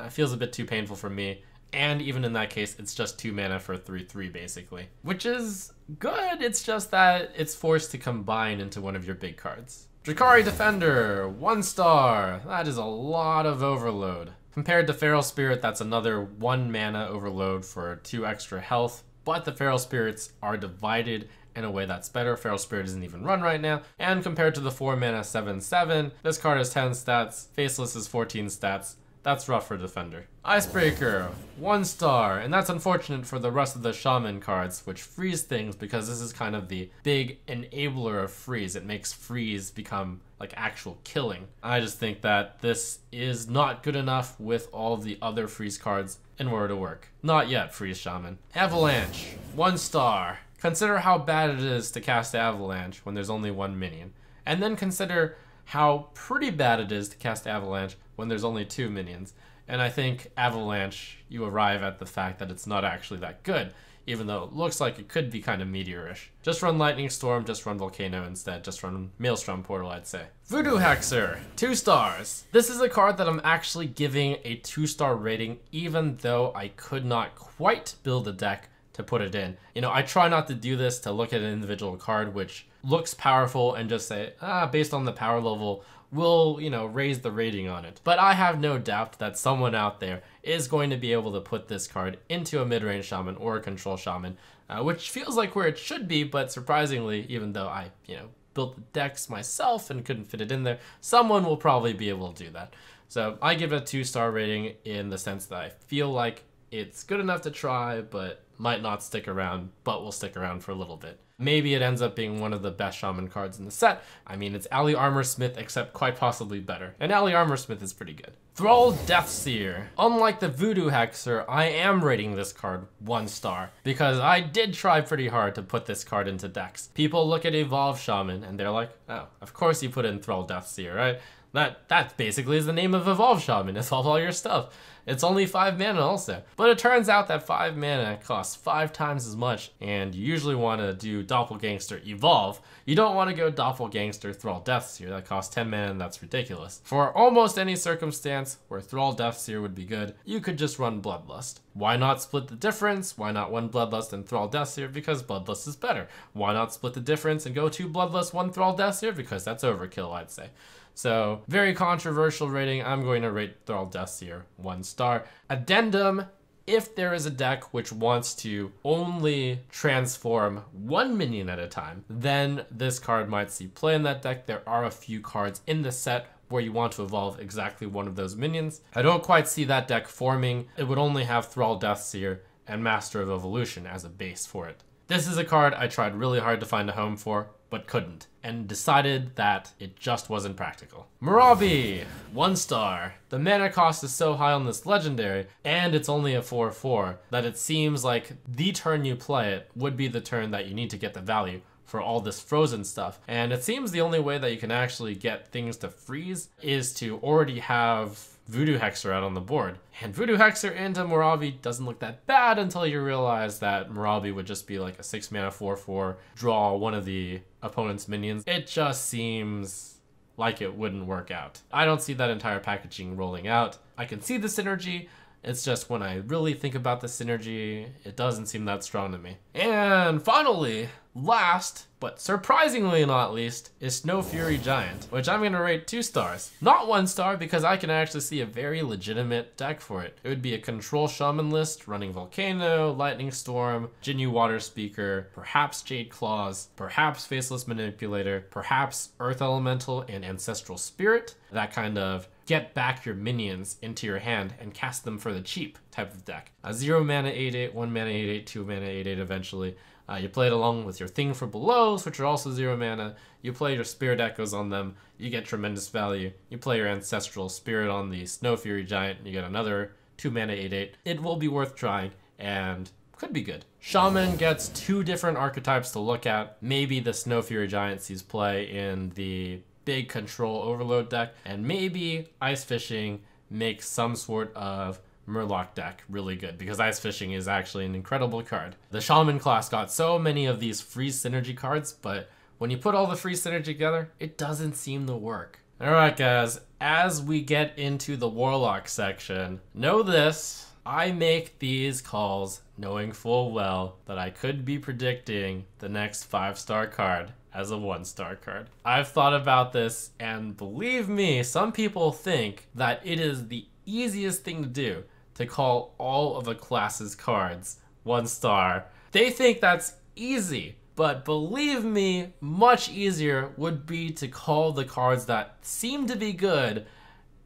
feels a bit too painful for me. And even in that case, it's just 2 mana for 3/3 basically. Which is good, it's just that it's forced to combine into one of your big cards. Drakari Defender, 1 star. That is a lot of overload. Compared to Feral Spirit, that's another 1 mana overload for 2 extra health, but the Feral Spirits are divided in a way that's better. Feral Spirit isn't even run right now. And compared to the 4 mana 7/7, this card has 10 stats, Faceless is 14 stats. That's rough for Defender. Icebreaker, 1 star, and that's unfortunate for the rest of the Shaman cards, which freeze things because this is kind of the big enabler of freeze. It makes freeze become like actual killing. I just think that this is not good enough with all the other freeze cards in order to work. Not yet, Freeze Shaman. Avalanche, 1 star. Consider how bad it is to cast Avalanche when there's only 1 minion. And then consider how pretty bad it is to cast Avalanche when there's only 2 minions. And I think Avalanche, you arrive at the fact that it's not actually that good, even though it looks like it could be kind of meteorish. Just run Lightning Storm, just run Volcano instead, just run Maelstrom Portal, I'd say. Voodoo Hexer, 2 stars. This is a card that I'm actually giving a 2-star rating, even though I could not quite build a deck to put it in. You know, I try not to do this to look at an individual card which looks powerful and just say, based on the power level, we'll, you know, raise the rating on it. But I have no doubt that someone out there is going to be able to put this card into a mid-range Shaman or a control Shaman, which feels like where it should be, but surprisingly, even though I, you know, built the decks myself and couldn't fit it in there, someone will probably be able to do that. So I give it a 2-star rating in the sense that I feel like it's good enough to try, but might not stick around, but will stick around for a little bit. Maybe it ends up being one of the best Shaman cards in the set. I mean, it's Ally Armorsmith, except quite possibly better. And Ally Armorsmith is pretty good. Thrall Deathseer. Unlike the Voodoo Hexer, I am rating this card 1 star, because I did try pretty hard to put this card into decks. People look at Evolve Shaman, and they're like, oh, of course you put in Thrall Deathseer, right? That basically is the name of Evolve Shaman, evolve all your stuff. It's only 5 mana also. But it turns out that 5 mana costs 5 times as much, and you usually want to do Doppelgangster Evolve. You don't want to go Doppelgangster Thrall Deathseer, that costs 10 mana and that's ridiculous. For almost any circumstance where Thrall Deathseer would be good, you could just run Bloodlust. Why not split the difference? Why not 1 Bloodlust and Thrall Deathseer? Because Bloodlust is better. Why not split the difference and go 2 Bloodlust, 1 Thrall Deathseer? Because that's overkill, I'd say. So, very controversial rating. I'm going to rate Thrall Deathseer 1 star. Addendum, if there is a deck which wants to only transform 1 minion at a time, then this card might see play in that deck. There are a few cards in the set where you want to evolve exactly one of those minions. I don't quite see that deck forming. It would only have Thrall Deathseer and Master of Evolution as a base for it. This is a card I tried really hard to find a home for, but couldn't, and decided that it just wasn't practical. Marabi, 1 star. The mana cost is so high on this legendary, and it's only a 4/4, that it seems like the turn you play it would be the turn that you need to get the value for all this frozen stuff. And it seems the only way that you can actually get things to freeze is to already have Voodoo Hexer out on the board. And Voodoo Hexer into Marabi doesn't look that bad until you realize that Marabi would just be like a 6 mana 4/4, draw one of the opponent's minions. It just seems like it wouldn't work out. I don't see that entire packaging rolling out. I can see the synergy, it's just when I really think about the synergy, it doesn't seem that strong to me. And finally, last, but surprisingly not least, is Snow Fury Giant, which I'm gonna rate 2 stars. Not 1 star, because I can actually see a very legitimate deck for it. It would be a control Shaman list, running Volcano, Lightning Storm, Jinyu Water Speaker, perhaps Jade Claws, perhaps Faceless Manipulator, perhaps Earth Elemental and Ancestral Spirit. That kind of get back your minions into your hand and cast them for the cheap type of deck. A 0 mana 8/8, 1 mana 8/8, 2 mana 8/8 eventually. You play it along with your Thing for Belows, which are also 0 mana. You play your Spirit Echoes on them, you get tremendous value. You play your Ancestral Spirit on the Snow Fury Giant, and you get another 2 mana 8/8. It will be worth trying, and could be good. Shaman gets 2 different archetypes to look at. Maybe the Snow Fury Giant sees play in the big control overload deck, and maybe Ice Fishing, make some sort of Murloc deck really good, because Ice Fishing is actually an incredible card. The Shaman class got so many of these free synergy cards, but when you put all the free synergy together, it doesn't seem to work. Alright guys, as we get into the Warlock section, know this, I make these calls knowing full well that I could be predicting the next 5-star card as a 1-star card. I've thought about this, and believe me, some people think that it is the easiest thing to do to call all of a class's cards 1-star. They think that's easy, but believe me, much easier would be to call the cards that seem to be good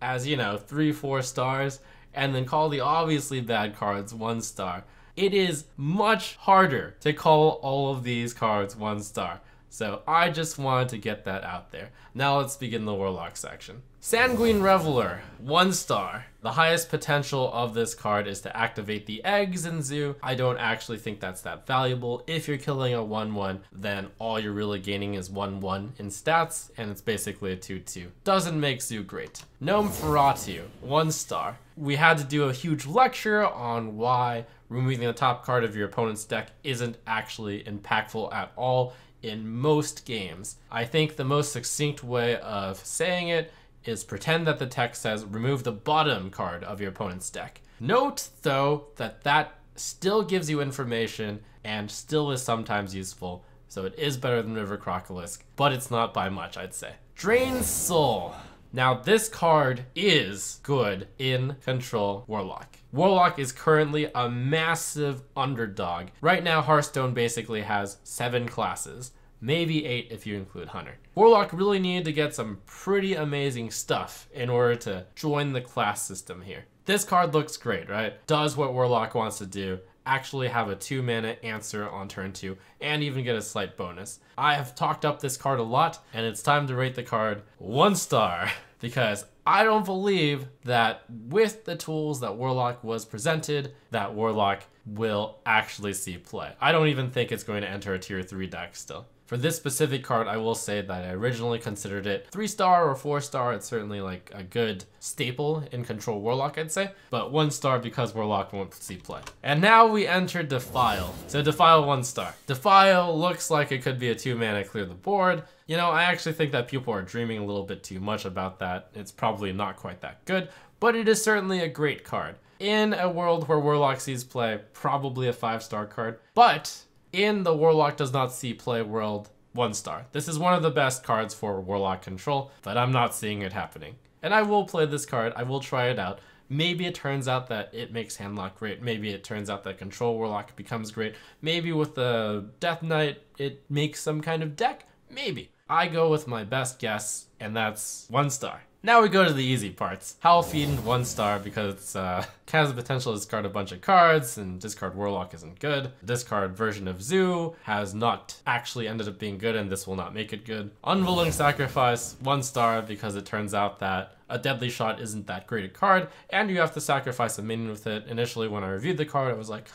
as, 3-4 stars, and then call the obviously bad cards 1-star. It is much harder to call all of these cards 1-star. So I just wanted to get that out there. Now let's begin the Warlock section. Queen Reveler, 1-star. The highest potential of this card is to activate the eggs in Zoo. I don't actually think that's that valuable. If you're killing a 1-1, then all you're really gaining is 1-1 in stats, and it's basically a 2-2. Doesn't make Zoo great. Gnome Ferratu, 1-star. We had to do a huge lecture on why removing the top card of your opponent's deck isn't actually impactful at all in most games. I think the most succinct way of saying it is pretend that the text says remove the bottom card of your opponent's deck. Note though that that still gives you information and still is sometimes useful, so it is better than River Crocolisk, but it's not by much, I'd say. Drain Soul. Now this card is good in Control Warlock. Warlock is currently a massive underdog. Right now Hearthstone basically has 7 classes, maybe 8 if you include Hunter. Warlock really needed to get some pretty amazing stuff in order to join the class system here. This card looks great, right? Does what Warlock wants to do, actually have a 2-mana answer on turn 2, and even get a slight bonus. I have talked up this card a lot, and it's time to rate the card 1-star, because I don't believe that with the tools that Warlock was presented, that Warlock will actually see play. I don't even think it's going to enter a tier 3 deck still. For this specific card, I will say that I originally considered it 3-star or 4-star. It's certainly like a good staple in Control Warlock, I'd say, but 1-star because Warlock won't see play. And now we enter Defile. So Defile 1-star. Defile looks like it could be a 2-mana clear the board. I actually think that people are dreaming a little bit too much about that. It's probably not quite that good, but it is certainly a great card. In a world where Warlock sees play, probably a 5-star card, but in the Warlock does not see play world, 1-star. This is one of the best cards for Warlock control, but I'm not seeing it happening. And I will play this card, I will try it out. Maybe it turns out that it makes Handlock great. Maybe it turns out that Control Warlock becomes great. Maybe with the Death Knight, it makes some kind of deck. Maybe. I go with my best guess, and that's 1-star. Now we go to the easy parts. Howl Fiend, 1-star, because it's has the potential to discard a bunch of cards, and discard Warlock isn't good. The discard version of Zoo has not actually ended up being good, and this will not make it good. Unwilling Sacrifice, 1-star, because it turns out that a Deadly Shot isn't that great a card, and you have to sacrifice a minion with it. Initially, when I reviewed the card, I was like,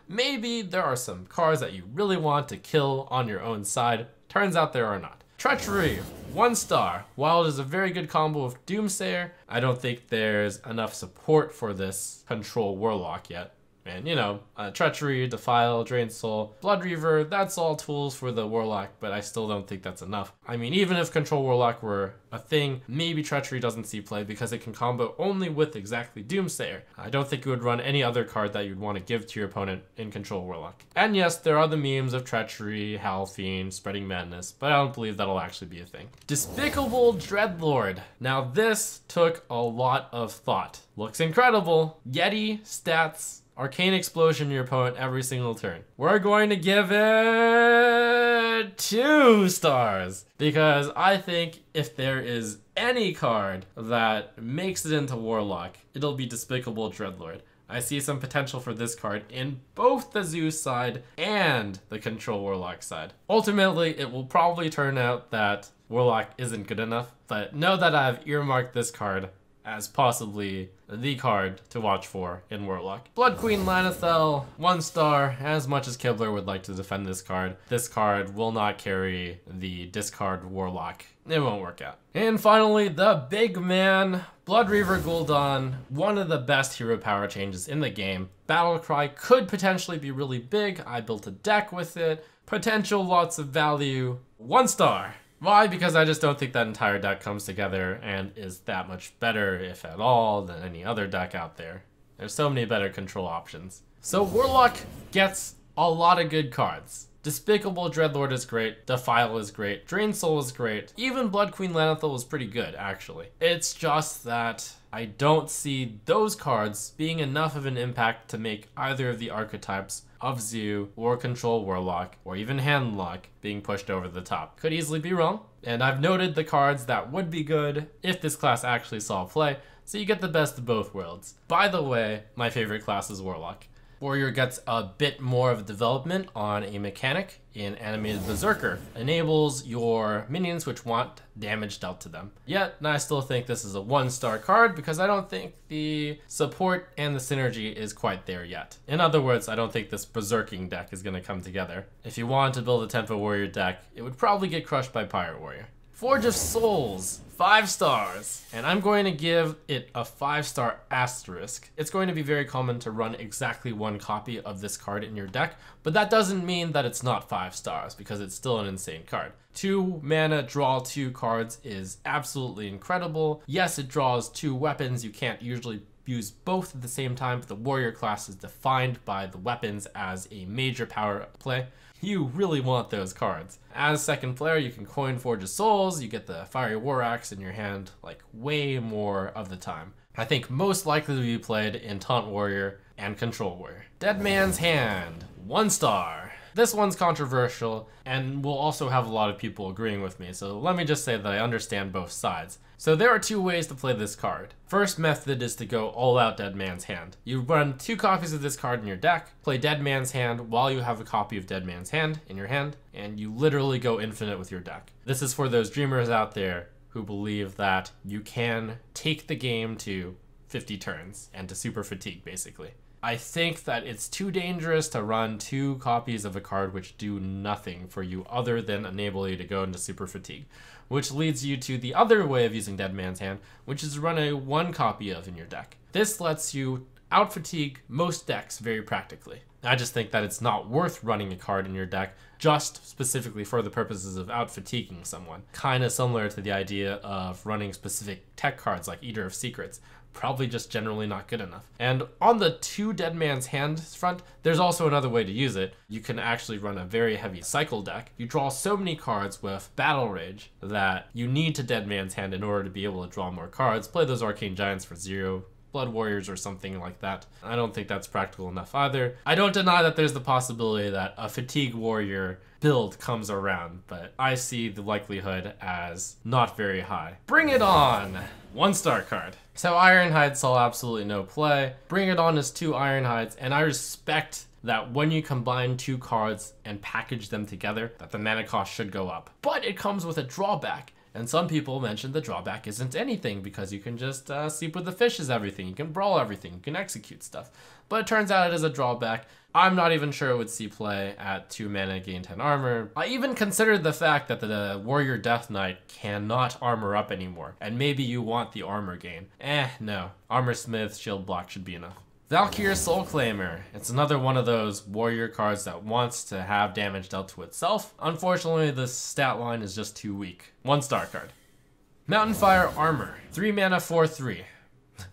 maybe there are some cards that you really want to kill on your own side. Turns out there are not. Treachery, 1-star. While it is a very good combo of Doomsayer, I don't think there's enough support for this Control Warlock yet. And Treachery, Defile, Drain Soul, Blood Reaver, that's all tools for the Warlock, but I still don't think that's enough. I mean, even if Control Warlock were a thing, maybe Treachery doesn't see play because it can combo only with exactly Doomsayer. I don't think it would run any other card that you'd want to give to your opponent in Control Warlock. And yes, there are the memes of Treachery, Howl Fiend, Spreading Madness, but I don't believe that'll actually be a thing. Despicable Dreadlord. Now this took a lot of thought. Looks incredible. Yeti, stats, Arcane Explosion your opponent every single turn. We're going to give it 2 stars because I think if there is any card that makes it into Warlock, it'll be Despicable Dreadlord. I see some potential for this card in both the Zeus side and the Control Warlock side. Ultimately, it will probably turn out that Warlock isn't good enough, but know that I've earmarked this card as possibly the card to watch for in Warlock. Blood Queen Lanethel, 1 star. As much as Kibler would like to defend this card will not carry the discard Warlock. It won't work out. And finally, the big man, Bloodreaver Gul'dan, one of the best hero power changes in the game. Battlecry could potentially be really big. I built a deck with it. Potential, lots of value. 1 star. Why? Because I just don't think that entire deck comes together and is that much better, if at all, than any other deck out there. There's so many better control options. So Warlock gets a lot of good cards. Despicable Dreadlord is great, Defile is great, Drain Soul is great, even Blood Queen Lanethel was pretty good, actually. It's just that I don't see those cards being enough of an impact to make either of the archetypes of Zoo or Control Warlock or even Handlock being pushed over the top. Could easily be wrong, and I've noted the cards that would be good if this class actually saw play, so you get the best of both worlds. By the way, my favorite class is Warlock. Warrior gets a bit more of development on a mechanic in Animated Berserker. Enables your minions which want damage dealt to them. Yet, I still think this is a 1-star card because I don't think the support and the synergy is quite there yet. In other words, I don't think this berserking deck is going to come together. If you wanted to build a Tempo Warrior deck, it would probably get crushed by Pirate Warrior. Forge of Souls, 5 stars, and I'm going to give it a 5-star asterisk. It's going to be very common to run exactly 1 copy of this card in your deck, but that doesn't mean that it's not 5 stars because it's still an insane card. 2 mana, draw 2 cards is absolutely incredible. Yes, it draws 2 weapons. You can't usually use both at the same time, but the warrior class is defined by the weapons as a major power play. You really want those cards. As second player, you can coin Forge of Souls, you get the Fiery War Axe in your hand like way more of the time. I think most likely to be played in Taunt Warrior and Control Warrior. Dead Man's Hand, 1 star. This one's controversial and will also have a lot of people agreeing with me, so let me just say that I understand both sides. So there are 2 ways to play this card. First method is to go all out Dead Man's Hand. You run 2 copies of this card in your deck, play Dead Man's Hand while you have a copy of Dead Man's Hand in your hand, and you literally go infinite with your deck. This is for those dreamers out there who believe that you can take the game to 50 turns and to super fatigue, basically. I think that it's too dangerous to run 2 copies of a card which do nothing for you other than enable you to go into super fatigue, which leads you to the other way of using Dead Man's Hand, which is run a 1 copy of in your deck. This lets you out fatigue most decks very practically. I just think that it's not worth running a card in your deck just specifically for the purposes of out fatiguing someone. Kind of similar to the idea of running specific tech cards like Eater of Secrets. Probably just generally not good enough. And on the 2 Dead Man's Hand front, there's also another way to use it. You can actually run a very heavy cycle deck. You draw so many cards with Battle Rage that you need to Dead Man's Hand in order to be able to draw more cards. Play those Arcane Giants for 0. Blood Warriors or something like that. I don't think that's practical enough either. I don't deny that there's the possibility that a Fatigue Warrior build comes around, but I see the likelihood as not very high. Bring It On! 1-star card. So Ironhide saw absolutely no play. Bring It On is 2 Ironhides, and I respect that when you combine 2 cards and package them together, that the mana cost should go up. But it comes with a drawback. And some people mentioned the drawback isn't anything because you can just sleep with the fish is everything. You can brawl everything. You can execute stuff. But it turns out it is a drawback. I'm not even sure it would see play at 2 mana, gain 10 armor. I even considered the fact that the Warrior Death Knight cannot armor up anymore. And maybe you want the armor gain. No. Armor Smith, Shield Block should be enough. Valkyr Soul Claimer. It's another one of those warrior cards that wants to have damage dealt to itself. Unfortunately, the stat line is just too weak. 1-star card. Mountain Fire Armor. 3 mana, 4/3.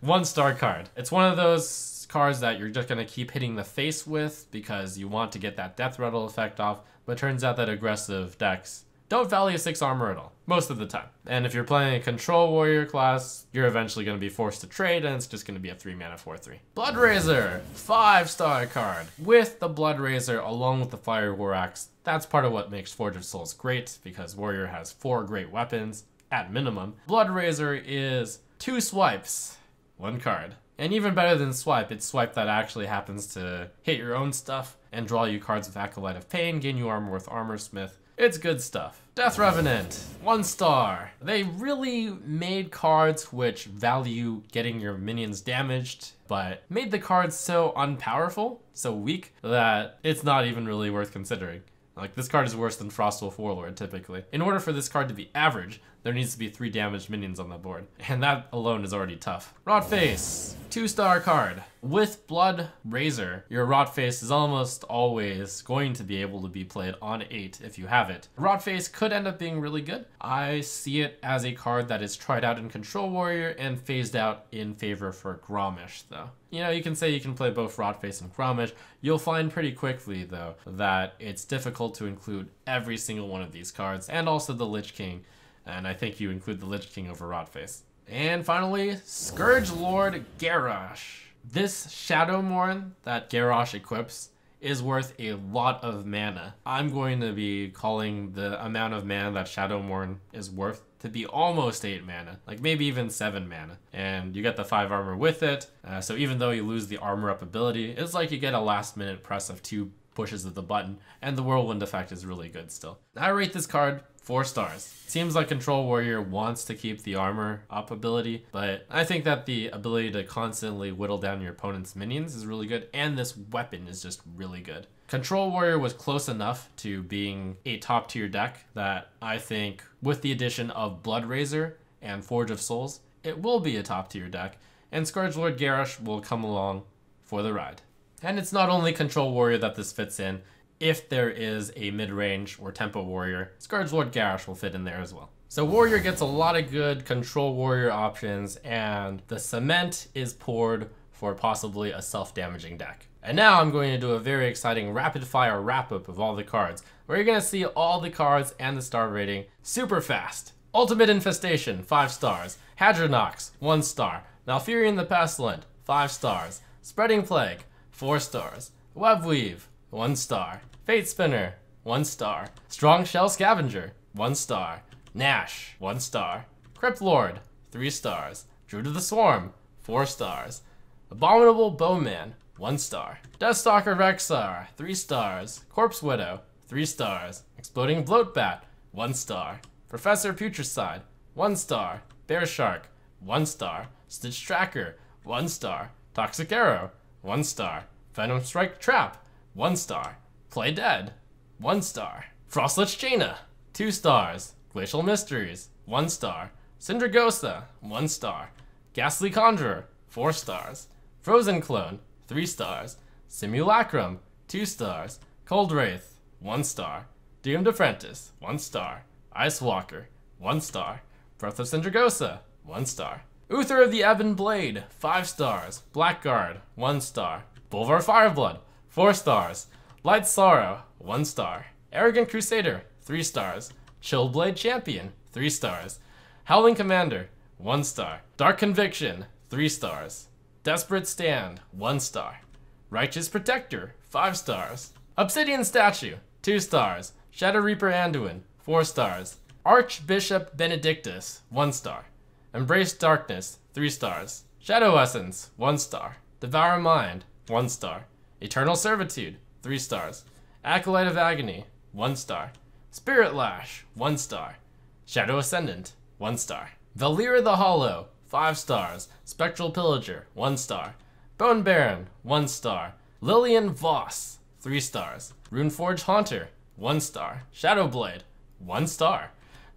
1-star card. It's one of those cards that you're just going to keep hitting the face with because you want to get that Death Rattle effect off, but it turns out that aggressive decks don't value 6 armor at all, most of the time. And if you're playing a Control Warrior class, you're eventually going to be forced to trade, and it's just going to be a 3 mana, 4/3. Bloodrazor, 5-star card. With the Bloodrazor, along with the Fire War Axe, that's part of what makes Forge of Souls great, because Warrior has 4 great weapons, at minimum. Bloodrazor is 2 swipes, 1 card. And even better than swipe, it's swipe that actually happens to hit your own stuff. and draw you cards with Acolyte of Pain, gain you armor with Armor Smith. It's good stuff. Death Revenant, 1 star. They really made cards which value getting your minions damaged, but made the cards so unpowerful, so weak, that it's not even really worth considering. Like, this card is worse than Frostwolf Warlord, typically. In order for this card to be average, there needs to be 3 damaged minions on the board, and that alone is already tough. Rotface, 2-star card. With Blood Razor, your Rotface is almost always going to be able to be played on 8 if you have it. Rotface could end up being really good. I see it as a card that is tried out in Control Warrior and phased out in favor for Grommash, though. You know, you can say you can play both Rotface and Grommash. You'll find pretty quickly, though, that it's difficult to include every single one of these cards, and also the Lich King. And I think you include the Lich King over Rotface. And finally, Scourgelord Garrosh. This Shadowmourne that Garrosh equips is worth a lot of mana. I'm going to be calling the amount of mana that Shadowmourne is worth to be almost 8 mana, like maybe even 7 mana. And you get the 5 armor with it, so even though you lose the armor up ability, it's like you get a last minute press of 2 pushes of the button, and the Whirlwind effect is really good still. I rate this card 4 stars. Seems like Control Warrior wants to keep the armor up ability, but I think that the ability to constantly whittle down your opponent's minions is really good, and this weapon is just really good. Control Warrior was close enough to being a top tier deck that I think with the addition of Blood Razor and Forge of Souls, it will be a top tier deck, and Scourgelord Garrosh will come along for the ride. And it's not only Control Warrior that this fits in. If there is a mid-range or tempo warrior, Scourgelord Garrosh will fit in there as well. So Warrior gets a lot of good Control Warrior options, and the cement is poured for possibly a self-damaging deck. And now I'm going to do a very exciting rapid-fire wrap-up of all the cards, where you're going to see all the cards and the star rating super fast. Ultimate Infestation, 5 stars. Hadronox, 1 star. Malfurion the Pestilent, 5 stars. Spreading Plague, 4 stars. Webweave, 1 star. Fate Spinner, 1 star. Strong Shell Scavenger, 1 star. Nash, 1 star. Crypt Lord, 3 stars. Druid of the Swarm, 4 stars. Abominable Bowman, 1 star. Deathstalker Rexar, 3 stars. Corpse Widow, 3 stars. Exploding Bloatbat, 1 star. Professor Putricide, 1 star. Bear Shark, 1 star. Stitch Tracker, 1 star. Toxic Arrow, 1 star. Venom Strike Trap, 1 star. Play Dead, 1 star. Frostlich Jaina, 2 stars. Glacial Mysteries, 1 star. Sindragosa, 1 star. Ghastly Conjurer, 4 stars. Frozen Clone, 3 stars. Simulacrum, 2 stars. Cold Wraith, 1 star. Doomed Apprentice, 1 star. Icewalker, 1 star. Breath of Sindragosa, 1 star. Uther of the Ebon Blade, 5 stars. Blackguard, 1 star. Bolvar Fireblood, 4 stars. Light Sorrow, 1 star. Arrogant Crusader, 3 stars. Chillblade Champion, 3 stars. Howling Commander, 1 star. Dark Conviction, 3 stars. Desperate Stand, 1 star. Righteous Protector, 5 stars. Obsidian Statue, 2 stars. Shadow Reaper Anduin, 4 stars. Archbishop Benedictus, 1 star. Embrace Darkness, 3 stars. Shadow Essence, 1 star. Devour Mind, 1 star. Eternal Servitude, 3 stars. Acolyte of Agony, 1 star. Spirit Lash, 1 star. Shadow Ascendant, 1 star. Valkyr the Hollow, 5 stars. Spectral Pillager, 1 star. Bone Baron, 1 star. Lillian Voss, 3 stars. Runeforge Haunter, 1 star. Shadowblade, 1 star.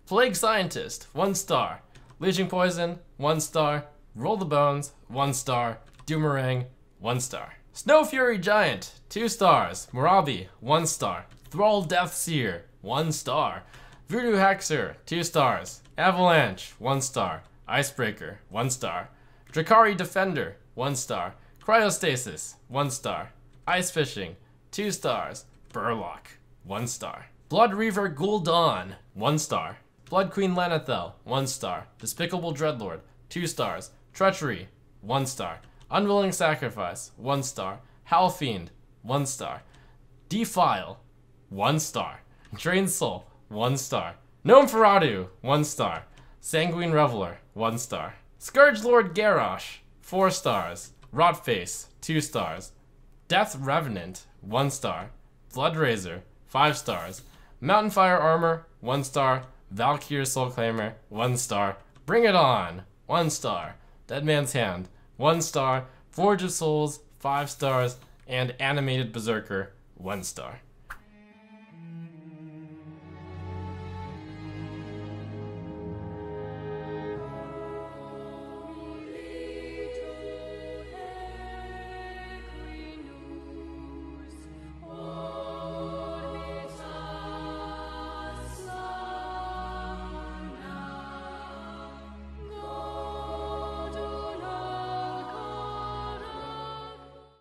Plague Scientist, 1 star. Leeching Poison, 1 star. Roll the Bones, 1 star. Doomerang, 1 star. Snow Fury Giant, 2 stars. Morabi, 1 star. Thrall Deathseer, 1 star. Voodoo Hexer, 2 stars. Avalanche, 1 star. Icebreaker, 1 star. Drakari Defender, 1 star. Cryostasis, 1 star. Ice Fishing, 2 stars. Burlock, 1 star. Blood Reaver Gul'dan, 1 star. Blood Queen Lanethel, 1 star. Despicable Dreadlord, 2 stars. Treachery, 1 star. Unwilling Sacrifice, 1 star. Howlfiend, 1 star. Defile, 1 star. Drained Soul, 1 star. Gnome Ferradu, 1 star. Sanguine Reveler, 1 star. Scourgelord Garrosh, 4 stars. Rotface, 2 stars. Death Revenant, 1 star. Bloodraiser, 5 stars. Mountain Fire Armor, 1 star. Valkyr Soulclaimer, 1 star. Bring It On, 1 star. Dead Man's Hand, 1 star. Forge of Souls, 5 stars. And Animated Berserker, 1 star.